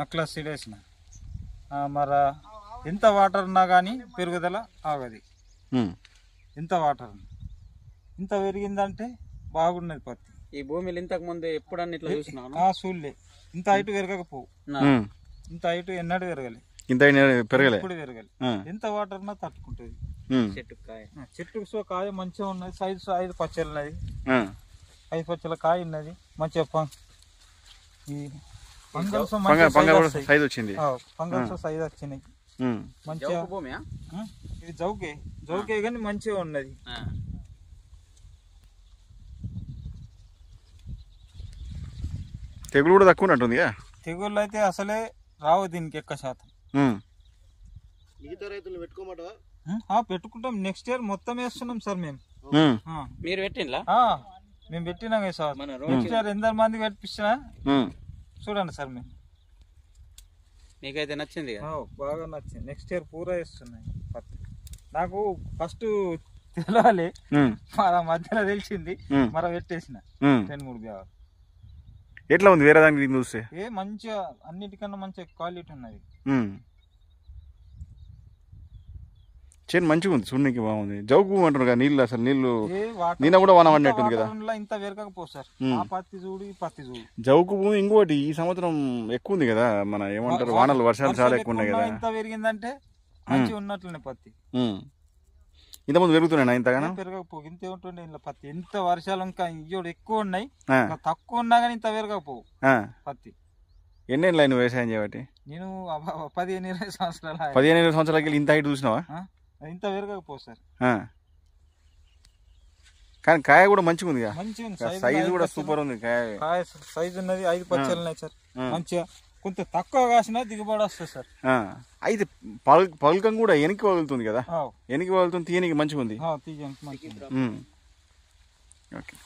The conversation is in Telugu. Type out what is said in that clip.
నక్లస్ సీడ్ వేసిన మరి ఎంత వాటర్ ఉన్నా కానీ పెరుగుదల ఆగది. ఎంత వాటర్ ఇంత పెరిగిందంటే బాగున్నది పత్తి. ఈ భూమిలో ఇంతకు ముందు ఎప్పుడన్నా ఇట్లా చూసినాను చూడలే. ఇంత హైట్ పెరగకపోవు, ఇంత హైట్ ఎన్నడూ పెరగలే, ఇంత పెరగలే, ఇప్పుడు పెరగలే. ఎంత వాటర్ ఉన్నా తట్టుకుంటుంది. చెట్టుకు సో కాయ మంచిగా ఉన్నది, సైజు 5 పచ్చలు ఉన్నది, 5 పచ్చల కాయ ఉన్నది మంచిగా. ఫంగల్స్ సైజ్ వచ్చింది, ఫంగల్స్ సైజ్ వచ్చినాయి మంచిగా. ఇది జౌకే కానీ మంచిగా ఉన్నది. తెగులు కూడా తక్కువ ఉన్నట్టుంది. తెగుళ్ళు అయితే అసలే రావు దీనికి ఎక్కువ శాతం. మిగతా రైతులు పెట్టుకోమంటావా? పెట్టుకుంటాం. నెక్స్ట్ ఇయర్ మొత్తం వేస్తున్నాం సార్ మేము. మీరు పెట్టిండ్లా? మేము పెట్టినాం సార్. నెక్స్ట్ ఇయర్ ఎంత మంది పెట్టిస్తున్నా చూడండి సార్. మేము మీకైతే నచ్చింది? బాగా నచ్చింది. నెక్స్ట్ ఇయర్ పూరా వేస్తున్నాయి పత్తి. నాకు ఫస్ట్ తెలవాలి, మధ్యలో తెలిసింది, మరి పెట్టేసిన 2-3 బ్యాగులు. ఎట్లా ఉంది వేరే దానికి చూస్తే? మంచిగా అన్నిటికన్నా మంచిగా క్వాలిటీ ఉన్నది. చేను మంచిగా ఉంది, చూడడానికి బాగుంది. జౌకు అంటారు కదా నీళ్ళు, అసలు నీళ్ళు నిన్న కూడా వాన పడినట్టుంది కదా. ఇంత పెరగకపో సార్. ఆ పత్తి చూడు, ఈ పత్తి చూడు. జౌకు భూమి ఇంకోటి ఈ సంవత్సరం ఎక్కువ ఉంది కదా, మన ఏమంటారు వానలు వర్షాలు చాలా ఎక్కువ ఉన్నాయి కదా. ఇంత పెరిగిందంటే మంచిగా ఉన్నట్లనే పత్తి. ఇంతకుముందు పెరుగుతున్నాయి ఇంతగానో పెరగకపో. ఇంత ఉంటుండే ఇంట్లో పత్తి. ఎంత వర్షాలు ఇంకా ఇయ్యోడు ఎక్కువ ఉన్నాయి, తక్కువ ఉన్నా కానీ ఇంత పెరగకపో పత్తి. ఎన్నేళ్ళు నువ్వు వ్యవసాయం చేయబట్టి? నేను 15-20 సంవత్సరాలు. 15-20 సంవత్సరాలకి ఇంత హైట్ చూసినావా? ఇంత పెరగకపో సార్. కానీ కాయ కూడా మంచిగా ఉంది, మంచిగా సైజు కూడా సూపర్ ఉంది. కాయ సైజు ఉన్నది, 5 పచ్చలు ఉన్నాయి సార్. మంచిగా కొంత తక్కువ కాసినా దిగుబడి వస్తుంది సార్. అయితే పలకం కూడా వెనక్కి వదులుతుంది కదా, వెనక్కి వదులుతుంది, తీయనికి మంచిగా ఉంది. తీయనికి మంచిగా. ఓకే.